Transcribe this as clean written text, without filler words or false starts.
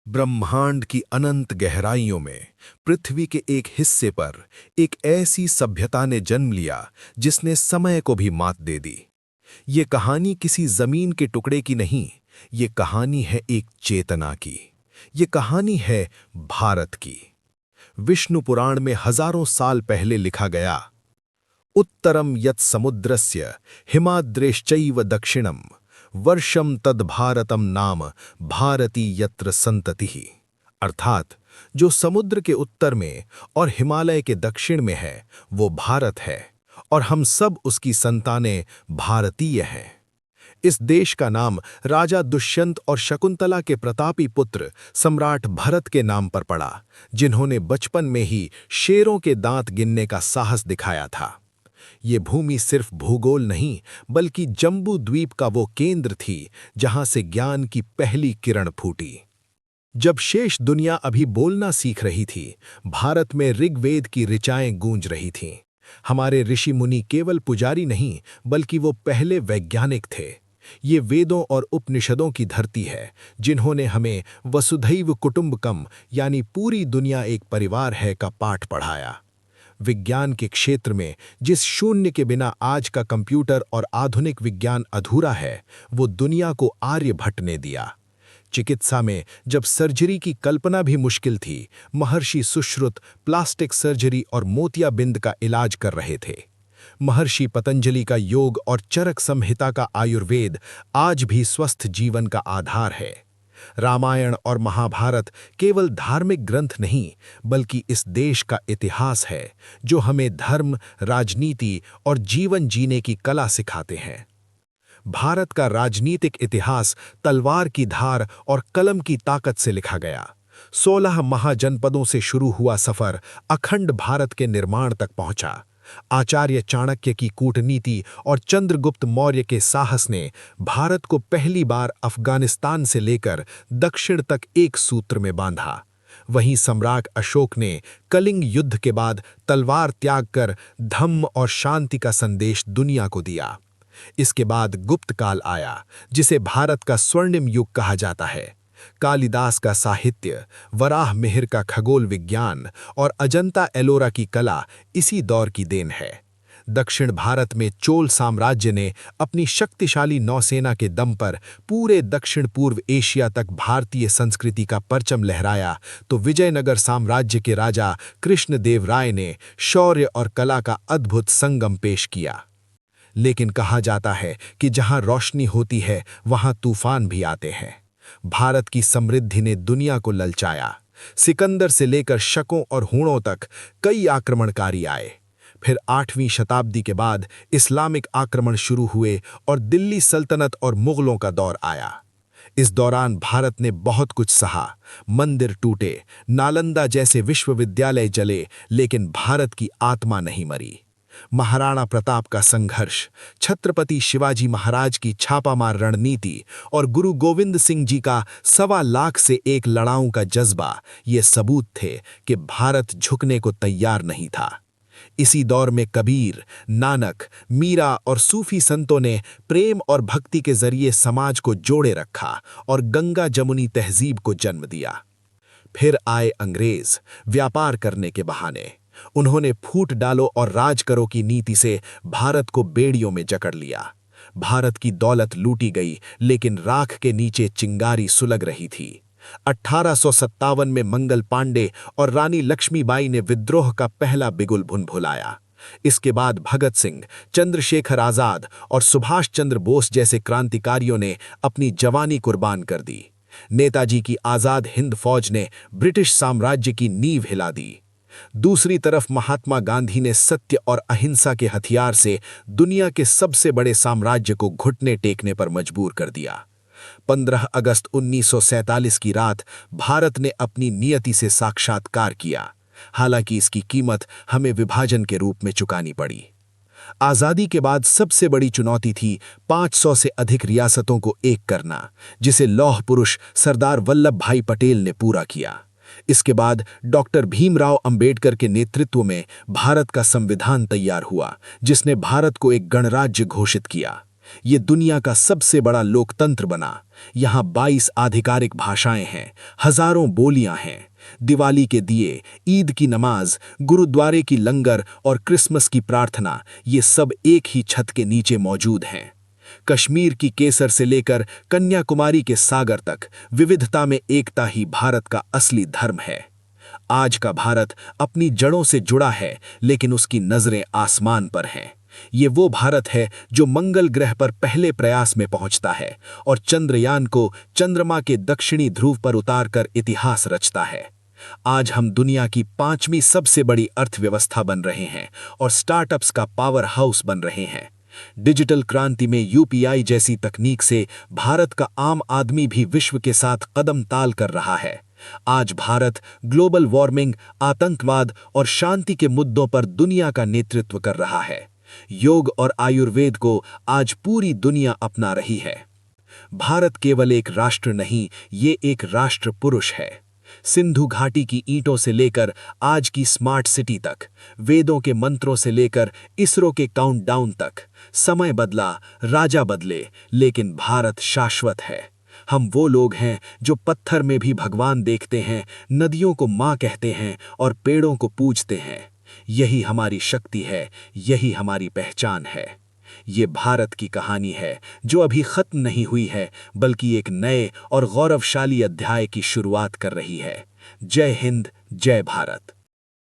ब्रह्मांड की अनंत गहराइयों में पृथ्वी के एक हिस्से पर एक ऐसी सभ्यता ने जन्म लिया जिसने समय को भी मात दे दी। ये कहानी किसी जमीन के टुकड़े की नहीं, ये कहानी है एक चेतना की। ये कहानी है भारत की। विष्णु पुराण में हजारों साल पहले लिखा गया, उत्तरम यत् समुद्रस्य हिमाद्रेश्चैव दक्षिणम वर्षम तद भारतम नाम भारती यत्र संततिः। अर्थात जो समुद्र के उत्तर में और हिमालय के दक्षिण में है वो भारत है और हम सब उसकी संतानें भारतीय हैं। इस देश का नाम राजा दुष्यंत और शकुंतला के प्रतापी पुत्र सम्राट भरत के नाम पर पड़ा, जिन्होंने बचपन में ही शेरों के दांत गिनने का साहस दिखाया था। ये भूमि सिर्फ भूगोल नहीं बल्कि जम्बू द्वीप का वो केंद्र थी जहां से ज्ञान की पहली किरण फूटी। जब शेष दुनिया अभी बोलना सीख रही थी, भारत में ऋग्वेद की ऋचाएं गूंज रही थीं। हमारे ऋषि मुनि केवल पुजारी नहीं बल्कि वो पहले वैज्ञानिक थे। ये वेदों और उपनिषदों की धरती है जिन्होंने हमें वसुधैव कुटुंबकम यानी पूरी दुनिया एक परिवार है का पाठ पढ़ाया। विज्ञान के क्षेत्र में जिस शून्य के बिना आज का कंप्यूटर और आधुनिक विज्ञान अधूरा है, वो दुनिया को आर्यभट्ट ने दिया। चिकित्सा में जब सर्जरी की कल्पना भी मुश्किल थी, महर्षि सुश्रुत प्लास्टिक सर्जरी और मोतियाबिंद का इलाज कर रहे थे। महर्षि पतंजलि का योग और चरक संहिता का आयुर्वेद आज भी स्वस्थ जीवन का आधार है। रामायण और महाभारत केवल धार्मिक ग्रंथ नहीं बल्कि इस देश का इतिहास है जो हमें धर्म, राजनीति और जीवन जीने की कला सिखाते हैं। भारत का राजनीतिक इतिहास तलवार की धार और कलम की ताकत से लिखा गया। 16 महाजनपदों से शुरू हुआ सफर अखंड भारत के निर्माण तक पहुंचा। आचार्य चाणक्य की कूटनीति और चंद्रगुप्त मौर्य के साहस ने भारत को पहली बार अफगानिस्तान से लेकर दक्षिण तक एक सूत्र में बांधा। वहीं सम्राट अशोक ने कलिंग युद्ध के बाद तलवार त्याग कर धम्म और शांति का संदेश दुनिया को दिया। इसके बाद गुप्त काल आया, जिसे भारत का स्वर्णिम युग कहा जाता है। कालिदास का साहित्य, वराह मिहिर का खगोल विज्ञान और अजंता एलोरा की कला इसी दौर की देन है। दक्षिण भारत में चोल साम्राज्य ने अपनी शक्तिशाली नौसेना के दम पर पूरे दक्षिण पूर्व एशिया तक भारतीय संस्कृति का परचम लहराया, तो विजयनगर साम्राज्य के राजा कृष्णदेव राय ने शौर्य और कला का अद्भुत संगम पेश किया। लेकिन कहा जाता है कि जहां रोशनी होती है वहां तूफान भी आते हैं। भारत की समृद्धि ने दुनिया को ललचाया। सिकंदर से लेकर शकों और हूणों तक कई आक्रमणकारी आए। फिर 8वीं शताब्दी के बाद इस्लामिक आक्रमण शुरू हुए और दिल्ली सल्तनत और मुगलों का दौर आया। इस दौरान भारत ने बहुत कुछ सहा। मंदिर टूटे, नालंदा जैसे विश्वविद्यालय जले, लेकिन भारत की आत्मा नहीं मरी। महाराणा प्रताप का संघर्ष, छत्रपति शिवाजी महाराज की छापामार रणनीति और गुरु गोविंद सिंह जी का 1.25 लाख से एक लड़ाऊं का जज्बा ये सबूत थे कि भारत झुकने को तैयार नहीं था। इसी दौर में कबीर, नानक, मीरा और सूफी संतों ने प्रेम और भक्ति के जरिए समाज को जोड़े रखा और गंगा जमुनी तहजीब को जन्म दिया। फिर आए अंग्रेज, व्यापार करने के बहाने। उन्होंने फूट डालो और राज करो की नीति से भारत को बेड़ियों में जकड़ लिया। भारत की दौलत लूटी गई, लेकिन राख के नीचे चिंगारी सुलग रही थी। 1857 में मंगल पांडे और रानी लक्ष्मीबाई ने विद्रोह का पहला बिगुल भुनभुलाया। इसके बाद भगत सिंह, चंद्रशेखर आजाद और सुभाष चंद्र बोस जैसे क्रांतिकारियों ने अपनी जवानी कुर्बान कर दी। नेताजी की आजाद हिंद फौज ने ब्रिटिश साम्राज्य की नींव हिला दी। दूसरी तरफ महात्मा गांधी ने सत्य और अहिंसा के हथियार से दुनिया के सबसे बड़े साम्राज्य को घुटने टेकने पर मजबूर कर दिया। 15 अगस्त 1947 की रात भारत ने अपनी नियति से साक्षात्कार किया, हालांकि इसकी कीमत हमें विभाजन के रूप में चुकानी पड़ी। आजादी के बाद सबसे बड़ी चुनौती थी 500 से अधिक रियासतों को एक करना, जिसे लौह पुरुष सरदार वल्लभ भाई पटेल ने पूरा किया। इसके बाद डॉक्टर भीमराव अंबेडकर के नेतृत्व में भारत का संविधान तैयार हुआ, जिसने भारत को एक गणराज्य घोषित किया। ये दुनिया का सबसे बड़ा लोकतंत्र बना। यहाँ 22 आधिकारिक भाषाएं हैं, हजारों बोलियां हैं। दिवाली के दिए, ईद की नमाज, गुरुद्वारे की लंगर और क्रिसमस की प्रार्थना, ये सब एक ही छत के नीचे मौजूद हैं। कश्मीर की केसर से लेकर कन्याकुमारी के सागर तक, विविधता में एकता ही भारत का असली धर्म है। आज का भारत अपनी जड़ों से जुड़ा है, लेकिन उसकी नजरें आसमान पर हैं। ये वो भारत है जो मंगल ग्रह पर पहले प्रयास में पहुंचता है और चंद्रयान को चंद्रमा के दक्षिणी ध्रुव पर उतारकर इतिहास रचता है। आज हम दुनिया की 5वीं सबसे बड़ी अर्थव्यवस्था बन रहे हैं और स्टार्टअप्स का पावर हाउस बन रहे हैं। डिजिटल क्रांति में यूपीआई जैसी तकनीक से भारत का आम आदमी भी विश्व के साथ कदम ताल कर रहा है। आज भारत ग्लोबल वार्मिंग, आतंकवाद और शांति के मुद्दों पर दुनिया का नेतृत्व कर रहा है। योग और आयुर्वेद को आज पूरी दुनिया अपना रही है। भारत केवल एक राष्ट्र नहीं, ये एक राष्ट्र पुरुष है। सिंधु घाटी की ईंटों से लेकर आज की स्मार्ट सिटी तक, वेदों के मंत्रों से लेकर इसरो के काउंटडाउन तक, समय बदला, राजा बदले, लेकिन भारत शाश्वत है। हम वो लोग हैं जो पत्थर में भी भगवान देखते हैं, नदियों को माँ कहते हैं और पेड़ों को पूजते हैं। यही हमारी शक्ति है, यही हमारी पहचान है। ये भारत की कहानी है जो अभी खत्म नहीं हुई है, बल्कि एक नए और गौरवशाली अध्याय की शुरुआत कर रही है। जय हिंद, जय भारत।